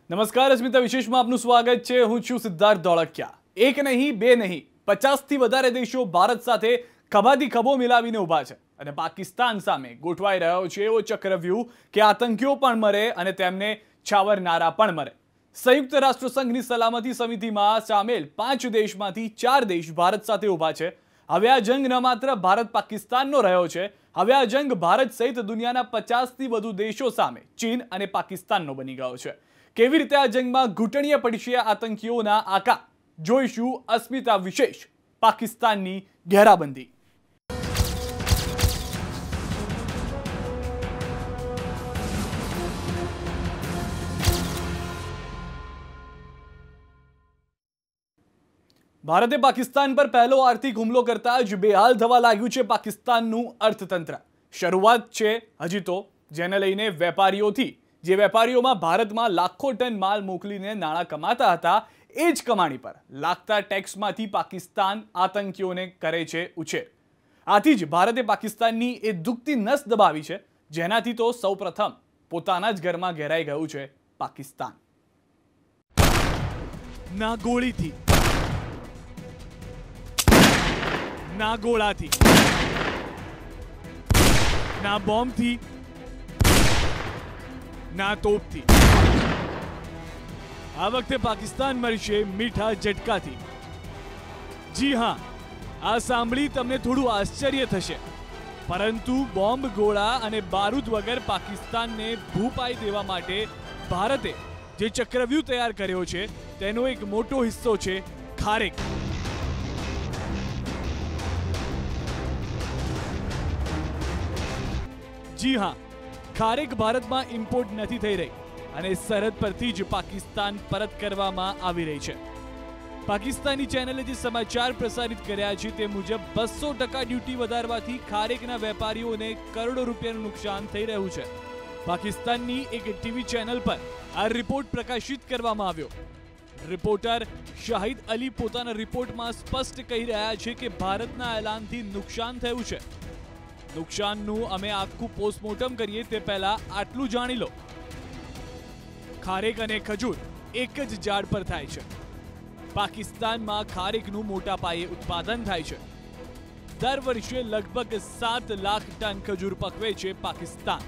નમસ્કાર અસ્મિતા વિશેષમાં આપનું સ્વાગત છે। હું છું સિદ્ધાર્થ ધોળકિયા। એક નહીં બે નહીં 50થી વધારે દેશો ભારત સાથે ખભાથી ખભો મિલાવીને ઊભા છે અને પાકિસ્તાન સામે ગોઠવાઈ રહ્યો છે એવો ચક્રવ્યૂહ કે આતંકીઓ પણ મરે અને તેમને છાવરનારા પણ મરે। સંયુક્ત રાષ્ટ્ર સંઘની સલામતી સમિતિમાં સામેલ 5 દેશમાંથી 4 દેશ ભારત સાથે ઊભા છે। હવે આ જંગ ન માત્ર ભારત પાકિસ્તાનનો રહ્યો છે, હવે આ જંગ ભારત સહિત દુનિયાના 50થી વધુ દેશો સામે ચીન અને પાકિસ્તાનનો બની ગયો છે। કેવી રીતે આ જંગમાં ઘૂંટણીએ પડશે આતંકીઓના આકા, જોઈશું અસ્મિતા વિશેષ પાકિસ્તાનની ઘેરાબંધી। ભારતે પાકિસ્તાન પર પહેલો આર્થિક હુમલો કરતા જ બેહાલ થવા લાગ્યું છે પાકિસ્તાનનું અર્થતંત્ર। શરૂઆત છે હજી તો, જેને લઈને જે વેપારીઓમાં ભારતમાં લાખો ટન માલ મોકલીને નાણાં કમાતા હતા, એ જ કમાણી પર લાગતા ટેક્સમાંથી પાકિસ્તાન આતંકીઓને કરે છે ઉછેર। આથી જ ભારતે પાકિસ્તાનની એ દુખતી નસ દબાવી છે, જેનાથી તો સૌપ્રથમ પોતાના જ ઘરમાં ઘેરાઈ ગયું છે પાકિસ્તાન। ના ગોળીથી, ના ગોળાથી, ના બોમ્બથી, ના તોપથી, આ વખતે પાકિસ્તાન મરશે મીઠા ઝટકાથી। જી હા, આ સાંભળી તમને થોડું આશ્ચર્ય થશે, પરંતુ બોમ્બ, ગોળા અને બારૂદ વગર પાકિસ્તાનને ભૂપાઈ દેવા માટે ભારતે જે ચક્રવ્યૂહ તૈયાર કર્યો છે, તેનો એક મોટો હિસ્સો છે ખારેક। જી હા, ખારેક ભારતમાં ઇમ્પોર્ટ નથી થઈ રહી અને સરહદ પરથી જ પાકિસ્તાન પરત કરવામાં આવી રહી છે। પાકિસ્તાની ચેનલે જે સમાચાર પ્રસારિત કર્યા છે તે મુજબ 200% ડ્યુટી વધારવાથી ખારેકના વેપારીઓને કરોડો રૂપિયાનું નુકસાન થઈ રહ્યું છે। પાકિસ્તાનની એક ટીવી ચેનલ પર આ રિપોર્ટ પ્રકાશિત કરવામાં આવ્યો। રિપોર્ટર શાહિદ અલી પોતાના રિપોર્ટમાં સ્પષ્ટ કહી રહ્યા છે કે ભારતના એલાનથી નુકસાન થયું છે। નુકસાનનું અમે આખું પોસ્ટમોર્ટમ કરીએ તે પહેલા આટલું જાણી લો। ખારેક અને ખજૂર એક જ ઝાડ પર થાય છે। પાકિસ્તાનમાં ખારેકનું મોટા પાયે ઉત્પાદન થાય છે। દર વર્ષે લગભગ 7 લાખ ટન ખજૂર પકવે છે પાકિસ્તાન।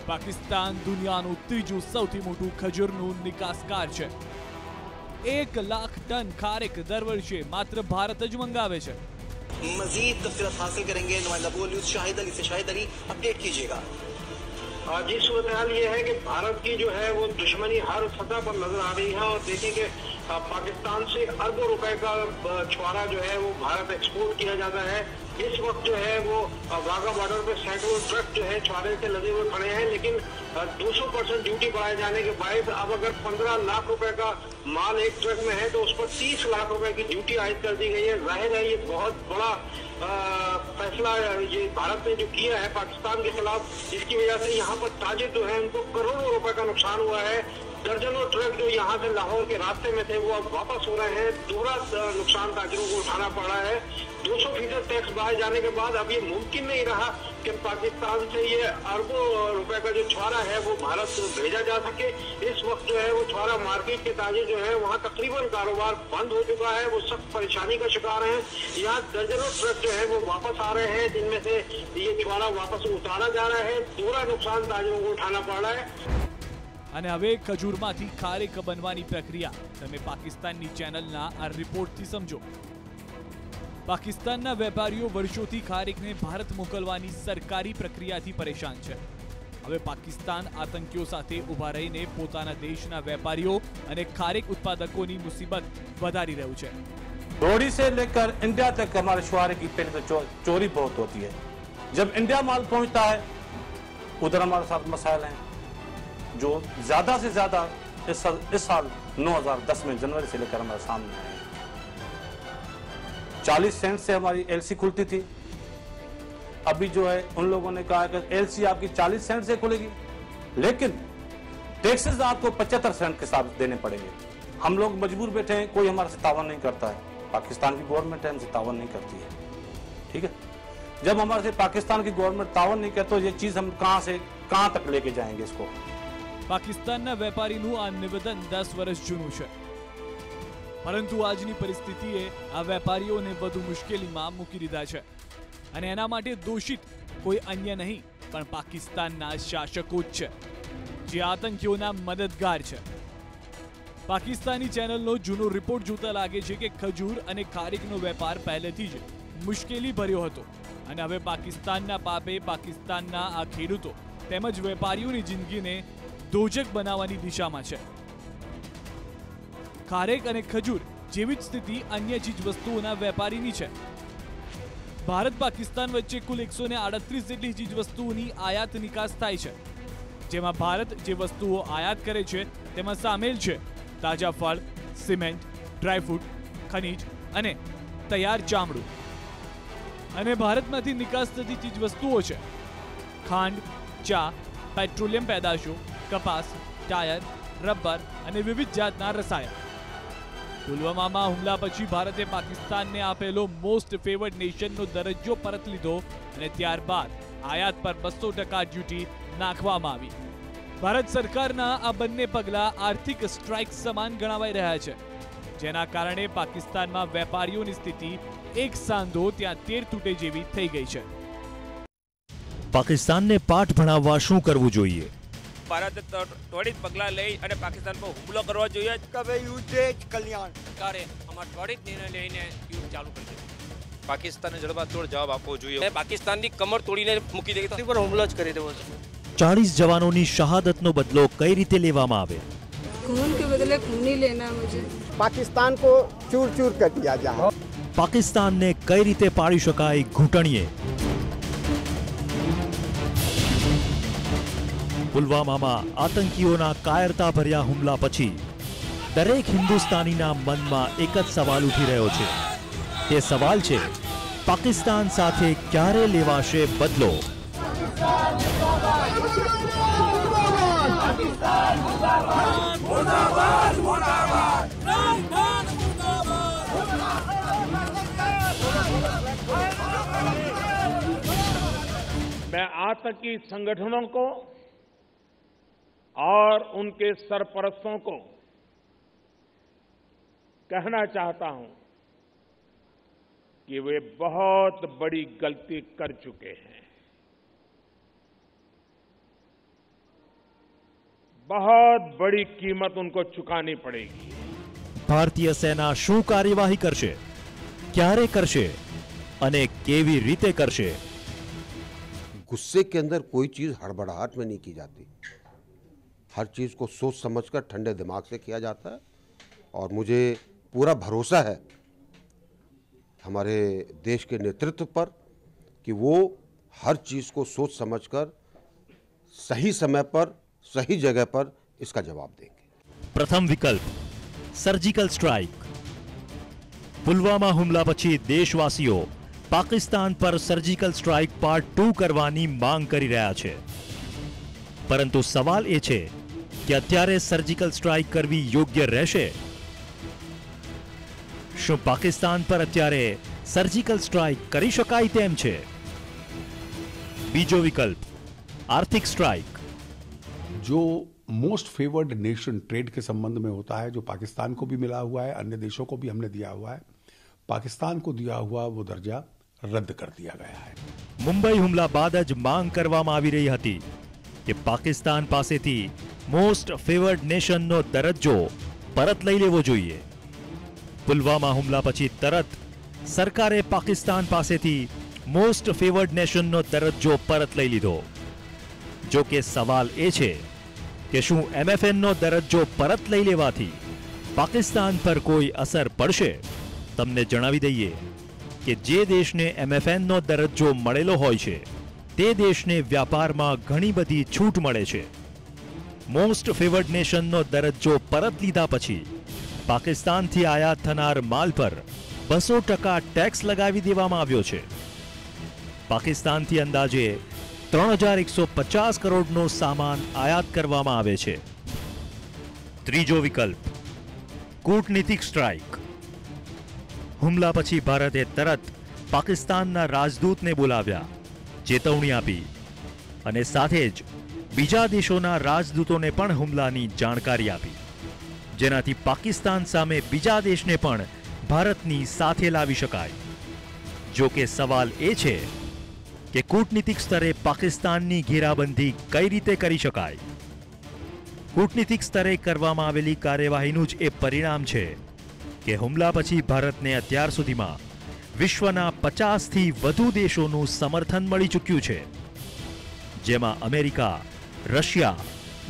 પાકિસ્તાન દુનિયાનું ત્રીજું સૌથી મોટું ખજૂરનું નિકાસકાર છે। 1 લાખ ટન खारेक દર વર્ષે मात्र भारत જ મંગાવે છે। मजीद तफसीलात हासिल करेंगे नुमाइंदा बोल न्यूज शाहिद अली से। शाहिद अली, अपडेट कीजिएगा। जी, सूरत हाल ये है कि भारत की जो है वो दुश्मनी हर सतह पर नजर आ रही है और देखिए कि पाकिस्तान से अरबों रुपए का छुआरा जो है वो भारत एक्सपोर्ट किया जाता है। इस वक्त जो है वो वाघा बॉर्डर पे सैकड़ों ट्रक जो है छुआरे से लगे हुए खड़े हैं, लेकिन 200% ड्यूटी बढ़ाए जाने के बाद अब अगर 15 लाख रुपए का माल एक ट्रक में है तो उस पर 30 लाख रुपए की ड्यूटी आयद कर दी गई है। जाहिर है ये बहुत बड़ा फैसला ये भारत ने जो किया है पाकिस्तान के खिलाफ, जिसकी वजह से यहाँ पर ताजिर जो है उनको करोड़ों रुपए का नुकसान हुआ है। दर्जनों ट्रक जो यहाँ से लाहौर के रास्ते में थे वो अब वापस हो रहे हैं। दोहरा नुकसान ताजिरों को उठाना पड़ा है। 200% टैक्स बढ़ाए जाने के बाद अब ये मुमकिन नहीं रहा कि पाकिस्तान से ये अरबों रुपए का जो छुआरा है वो भारत भेजा जा सके। इस वक्त जो है वो छुआरा मार्केट के ताजिर जो है वहाँ तकरीबन कारोबार बंद हो चुका है, वो सख्त परेशानी का शिकार हैं। यहाँ दर्जनों ट्रक जो है वो वापस आ रहे हैं, जिनमें से ये छुआरा वापस उतारा जा रहा है। दोहरा नुकसान ताजिरों को उठाना पड़ रहा है। અને હવે ખજૂરમાંથી ખારેક બનવાની પ્રક્રિયા તમે પાકિસ્તાનની ચેનલના આ રિપોર્ટથી સમજો। પાકિસ્તાનના વેપારીઓ વર્ષોથી ખારેકને ભારત મોકલવાની સરકારી પ્રક્રિયાથી પરેશાન છે। હવે પાકિસ્તાન આતંકીઓ સાથે ઊભા રહીને પોતાના દેશના વેપારીઓ અને ખારેક ઉત્પાદકોની મુસીબત વધારી રહ્યું છે। रोड़ी से लेकर इंडिया तक हमारे छुआरे की पहले तो चोरी बहुत होती है। जब इंडिया माल पहुंचता है उधर हमारे साथ मसाइल हैं जो ज्यादा से ज्यादा इस साल 2010 में जनवरी से लेकर हमारे सामने आए। 40 सेंट से हमारी एलसी खुलती थी, अभी जो है उन लोगों ने कहा कि एलसी आपकी 40 सेंट से खुलेगी, लेकिन टैक्सेस आपको 75 सेंट के साथ देने पड़ेंगे। हम लोग मजबूर बैठे हैं, कोई हमारे से तावन नहीं करता है। पाकिस्तान की गवर्नमेंट हमसे तावन नहीं करती है। ठीक है, जब हमारे से पाकिस्तान की गवर्नमेंट तावन नहीं करती तो ये चीज हम कहां से कहां तक लेके जाएंगे इसको। પાકિસ્તાનના વેપારીનું આ નિવેદન 10 વર્ષ જૂનું છે, પરંતુ આજની પરિસ્થિતિએ આ વેપારીઓને વધુ મુશ્કેલીમાં મૂકી દીધા છે અને એના માટે દોષિત કોઈ અન્ય નહીં પણ પાકિસ્તાનના શાસકો જ છે, જે આતંકીઓના મદદગાર છે. પાકિસ્તાની ચેનલનો જૂનો રિપોર્ટ જોતા લાગે છે કે ખજૂર અને ખારેકનો વેપાર પહેલેથી જ મુશ્કેલી ભર્યો હતો અને હવે પાકિસ્તાનના પાપે પાકિસ્તાનના આ ખેડૂતો તેમજ વેપારીઓની જિંદગીને દોજક બનાવવાની દિશામાં છે. ખારેક અને ખજૂર જેવી જ સ્થિતિ અન્ય ચીજ વસ્તુઓના વેપારીની છે. ભારત પાકિસ્તાન વચ્ચે કુલ 138 જેટલી ચીજ વસ્તુઓની આયાત નિકાસ થાય છે, જેમાં ભારત જે વસ્તુઓ આયાત કરે છે તેમાં સામેલ છે તાજા ફળ, સિમેન્ટ, ડ્રાયફ્રૂટ, ખનીજ અને તૈયાર ચામડું. અને ભારતમાંથી નિકાસ થતી ચીજ વસ્તુઓ છે ખાંડ, ચા, પેટ્રોલિયમ પેદાશો, કપાસ, ટાયર, રબર અને વિવિધ જાતના રસાયણ. પુલવામામાં હુમલા પછી ભારતે પાકિસ્તાનને આપેલો મોસ્ટ ફેવર્ડ નેશનનો દરજ્જો પરત લીધો અને ત્યારબાદ આયાત પર 200% ડ્યુટી નાખવામાં આવી. ભારત સરકારના આ બંને પગલાં આર્થિક સ્ટ્રાઇક સમાન ગણાવાઈ રહ્યા છે, જેના કારણે પાકિસ્તાનમાં વેપારીઓની સ્થિતિ એક સાંધો ત્યાં 13 તૂટે જેવી થઈ ગઈ છે. પાકિસ્તાનને પાઠ ભણાવવા શું કરવું જોઈએ? ભારત ત્વરિત પગલાં લઈ અને પાકિસ્તાન પર હુમલો કરવો જોઈએ. કલ્યાણ સરકારે આમાં ત્વરિત નિર્ણય લઈને યુદ્ધ ચાલુ કરી દીધું. પાકિસ્તાનને જડબાતોડ જવાબ આપવો જોઈએ. પાકિસ્તાનની કમર તોડીને મૂકી દે પર હુમલો જ કરી દેવો છે. 40 જવાનોની શહાદતનો બદલો કઈ રીતે લેવામાં આવે? खून के बदले खून ही लेना मुझे. पाकिस्तान को चूर चूर कर दिया जाए. પાકિસ્તાનને કઈ રીતે પાડી શકાય ઘૂંટણીએ? પુલવામામાં આતંકીઓના કાયરતાભર્યા હુમલા પછી દરેક હિન્દુસ્તાનીના મનમાં એક જ સવાલ ઉઠી રહ્યો છે. તે સવાલ છે, પાકિસ્તાન સાથે ક્યારે લેવાશે બદલો? मैं आतंकी संगठनों को और उनके सरपरस्तों को कहना चाहता हूं कि वे बहुत बड़ी गलती कर चुके हैं. बहुत बड़ी कीमत उनको चुकानी पड़ेगी. ભારતીય સેના શું કાર્યવાહી કરશે, ક્યારે કરશે અને કેવી રીતે કરશે? गुस्से के अंदर कोई चीज हड़बड़ाहट में नहीं की जाती. हर चीज को सोच समझकर ठंडे दिमाग से किया जाता है और मुझे पूरा भरोसा है हमारे देश के नेतृत्व पर कि वो हर चीज को सोच समझकर सही समय पर सही जगह पर इसका जवाब देंगे. પ્રથમ વિકલ્પ સર્જિકલ સ્ટ્રાઇક. પુલવામા હુમલા પછી દેશવાસીઓ પાકિસ્તાન પર સર્જિકલ સ્ટ્રાઇક પાર્ટ 2 કરવાની માંગ કરી રહ્યા છે, પરંતુ સવાલ એ છે કે અત્યારે સર્જિકલ સ્ટ્રાઇક કરવી યોગ્ય રહેશે? શું પાકિસ્તાન પર અત્યારે સર્જિકલ સ્ટ્રાઇક કરી શકાય તેમ છે? બીજો વિકલ્પ આર્થિક સ્ટ્રાઇક. जो मोस्ट फेवर्ड नेशन ट्रेड के संबंध में होता है, जो पाकिस्तान को भी मिला हुआ है, अन्य देशों को भी हमने दिया हुआ है, पाकिस्तान को दिया हुआ वो दर्जा रद्द कर दिया गया है. મુંબઈ હુમલા બાદ જ માંગ કરવામાં આવી રહી હતી કે પાકિસ્તાન પાસેથી મોસ્ટ ફેવર્ડ નેશનનો દરજ્જો પરત લઈ લેવો જોઈએ. પુલવામા હુમલા પછી તરત સરકારે પાકિસ્તાન પાસેથી મોસ્ટ ફેવર્ડ નેશનનો દરજ્જો પરત લઈ લીધો. જો કે સવાલ એ છે કે શું MFNનો દરજ્જો પરત લઈ લેવાથી પાકિસ્તાન પર કોઈ અસર પડશે? તમને જણાવી દઈએ કે જે દેશને MFNનો દરજ્જો મળેલો હોય છે તે દેશને વ્યાપારમાં ઘણી બધી છૂટ મળે છે. મોસ્ટ ફેવર્ડ નેશનનો દરજ્જો પરત લીધા પછી પાકિસ્તાનથી આયાત થનાર માલ પર 200% ટેક્સ લગાવી દેવામાં આવ્યો છે. પાકિસ્તાનથી અંદાજે 3150 કરોડનો સામાન આયાત કરવામાં આવે છે. ત્રીજો વિકલ્પ કૂટનીતિક સ્ટ્રાઇક. હુમલા પછી ભારતે તરત પાકિસ્તાનના રાજદૂતને બોલાવ્યા, ચેતવણી આપી અને સાથે જ બીજા દેશોના રાજદૂતોને પણ હુમલાની જાણકારી આપી, જેનાથી પાકિસ્તાન સામે બીજા દેશને પણ ભારતની સાથે લાવી શકાય. જો કે સવાલ એ છે કે કૂટનીતિક સ્તરે પાકિસ્તાનની ઘેરાબંધી કઈ રીતે કરી શકાય. કૂટનીતિક સ્તરે કરવામાં આવેલી કાર્યવાહીનું જ એ પરિણામ છે કે હુમલા પછી ભારતને અત્યાર સુધીમાં વિશ્વના 50થી વધુ દેશોનું સમર્થન મળી ચૂક્યું છે, જેમાં અમેરિકા, રશિયા,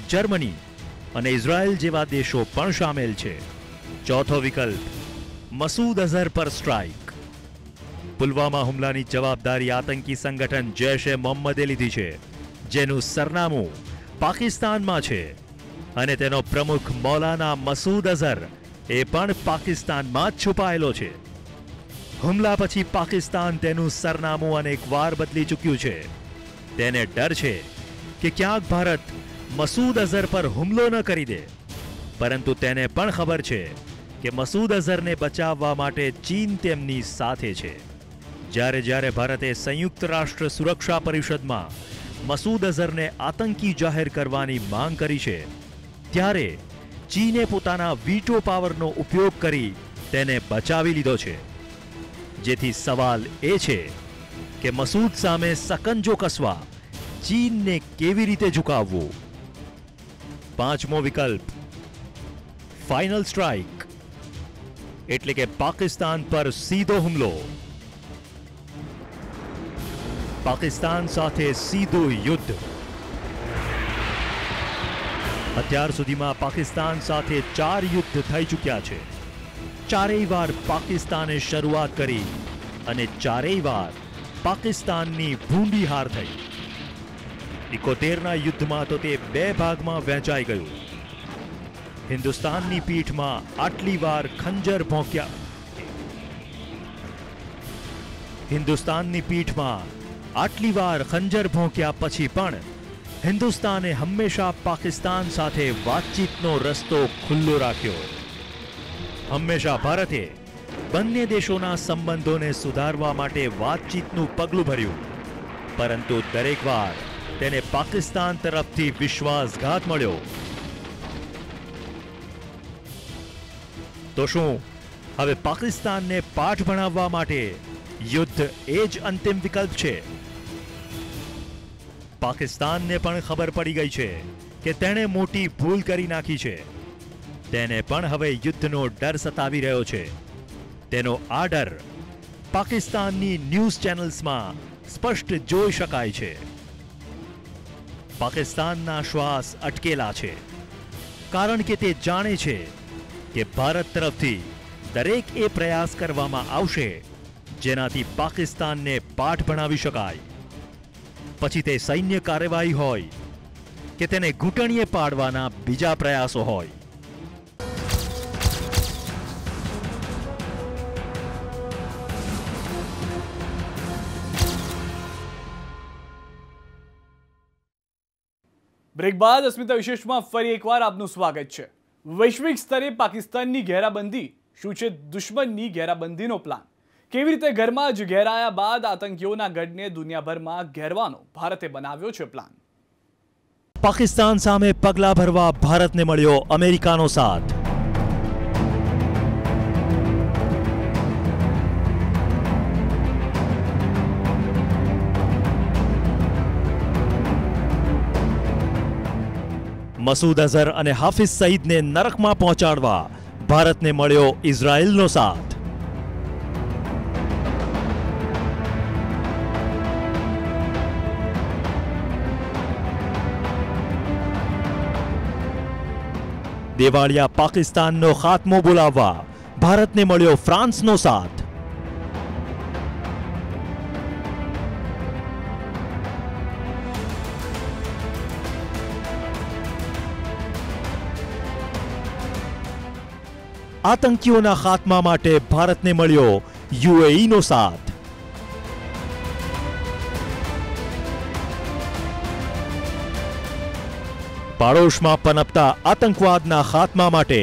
જર્મની અને ઇઝરાયલ જેવા દેશો પણ સામેલ છે. ચોથો વિકલ્પ, મસૂદ અઝહર પર સ્ટ્રાઇક. પુલવામા હુમલાની જવાબદારી આતંકી સંગઠન જૈશ-એ મોહમ્મદે લીધી છે, જેનું સરનામું પાકિસ્તાનમાં છે અને તેનો પ્રમુખ મૌલાના મસૂદ અઝહર એ પણ પાકિસ્તાનમાં જ છુપાયેલો છે. હુમલા પછી પાકિસ્તાન તેનું સરનામું અનેકવાર બદલી ચૂક્યું છે. તેને ડર છે કે ક્યાંક ભારત મસૂદ અઝહર પર હુમલો ન કરી દે, પરંતુ તેને પણ ખબર છે કે મસૂદ અઝહરને બચાવવા માટે ચીન તેમની સાથે છે. જ્યારે ભારતે સંયુક્ત રાષ્ટ્ર સુરક્ષા પરિષદમાં મસૂદ અઝહરને આતંકી જાહેર કરવાની માંગ કરી છે, ત્યારે ચીને પોતાના વીટો પાવરનો ઉપયોગ કરી તેને બચાવી લીધો છે. જેથી સવાલ એ છે કે મસૂદ સામે સકંજો કસવા ચીનને કેવી રીતે ઝુકાવવું. પાંચમો વિકલ્પ, ફાઇનલ સ્ટ્રાઇક, એટલે કે પાકિસ્તાન પર સીધો હુમલો. પાકિસ્તાન સાથે સીધું યુદ્ધ. અત્યાર સુધીમાં પાકિસ્તાન સાથે 4 યુદ્ધ થઈ ચૂક્યા છે. ચારેય વાર પાકિસ્તાને શરૂઆત કરી અને ચારેય વાર પાકિસ્તાનની ભૂંડી હાર થઈ. 71ના યુદ્ધમાં તો તે 2 ભાગમાં વહેંચાઈ ગયું. હિન્દુસ્તાનની પીઠમાં આટલી વાર ખંજર ભોંક્યા પછી પણ હિન્દુસ્તાને હંમેશા પાકિસ્તાન સાથે વાતચીતનો રસ્તો ખુલ્લો રાખ્યો. હંમેશા ભારતે બંને દેશોના સંબંધોને સુધારવા માટે વાતચીતનું પગલું ભર્યું, પરંતુ દરેક વાર તેને પાકિસ્તાન તરફથી વિશ્વાસઘાત મળ્યો. તો શું હવે પાકિસ્તાનને પાઠ ભણાવવા માટે યુદ્ધ એ જ અંતિમ વિકલ્પ છે? પાકિસ્તાનને પણ ખબર પડી ગઈ છે કે તેણે મોટી ભૂલ કરી નાખી છે. તેને પણ હવે યુદ્ધનો ડર સતાવી રહ્યો છે. તેનો આ ડર પાકિસ્તાનની ન્યૂઝ ચેનલ્સમાં સ્પષ્ટ જોઈ શકાય છે. પાકિસ્તાનના શ્વાસ અટકેલા છે, કારણ કે તે જાણે છે કે ભારત તરફથી દરેક એ પ્રયાસ કરવામાં આવશે જેનાથી પાકિસ્તાનને પાઠ ભણાવી શકાય. પછી તે સૈન્ય કાર્યવાહી હોય કે તેને ઘૂંટણીએ પાડવાના બીજા પ્રયાસો હોય. બ્રેક બાદ અસ્મિતા વિશેષમાં ફરી એકવાર આપનું સ્વાગત છે. વૈશ્વિક સ્તરે પાકિસ્તાનની ઘેરાબંધી શું છે દુશ્મનની ઘેરાબંધીનો પ્લાન? કેવી રીતે ઘરમાં જ ઘેરાયા બાદ આતંકીઓના ગઢને દુનિયાભરમાં ઘેરવાનો ભારતે બનાવ્યો છે પ્લાન? પાકિસ્તાન સામે પગલા ભરવા ભારતને મળ્યો અમેરિકાનો સાથ. મસૂદ અઝહર અને હાફિઝ સઈદને નરકમાં પહોંચાડવા ભારતને મળ્યો ઇઝરાયલનો સાથ. દેવાળિયા પાકિસ્તાનનો ખાત્મો બોલાવવા ભારતને મળ્યો ફ્રાન્સનો સાથ. આતંકીઓના ખાત્મા માટે ભારતને મળ્યો યુએઈનો સાથ. પાડોશમાં પનપતા આતંકવાદના ખાત્મા માટે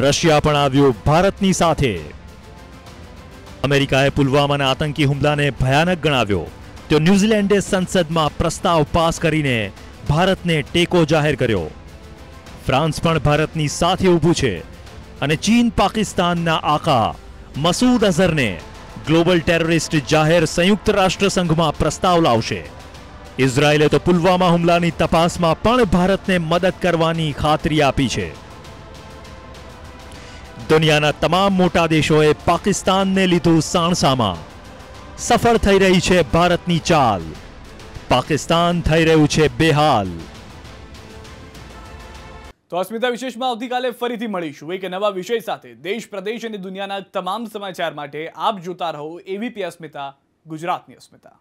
રશિયા પણ આવ્યું ભારતની સાથે. અમેરિકાએ પુલવામાના આતંકી હુમલાને ભયાનક ગણાવ્યો તો ન્યૂઝીલેન્ડે સંસદમાં પ્રસ્તાવ પાસ કરીને ભારતને ટેકો જાહેર કર્યો. ફ્રાન્સ પણ ભારતની સાથે ઊભું છે અને ચીન પાકિસ્તાનના આકા મસૂદ અઝહરને ગ્લોબલ ટેરરિસ્ટ જાહેર સંયુક્ત રાષ્ટ્ર સંઘમાં પ્રસ્તાવ લાવશે. ઇઝરાયેલે તો પુલવામા હુમલાની તપાસમાં પણ ભારતને મદદ કરવાની ખાતરી આપી છે. દુનિયાના તમામ મોટા દેશોએ પાકિસ્તાનને લીધું સાણસામાં. સફળ થઈ રહી છે ભારતની ચાલ. પાકિસ્તાન થઈ રહ્યું છે બેહાલ. તો અસ્મિતા વિશેષમાં આવતીકાલે ફરીથી મળીશું એક નવા વિષય સાથે. દેશ, પ્રદેશ અને દુનિયાના તમામ સમાચાર માટે આપ જોતા રહો એબીપી અસ્મિતા, ગુજરાતની અસ્મિતા.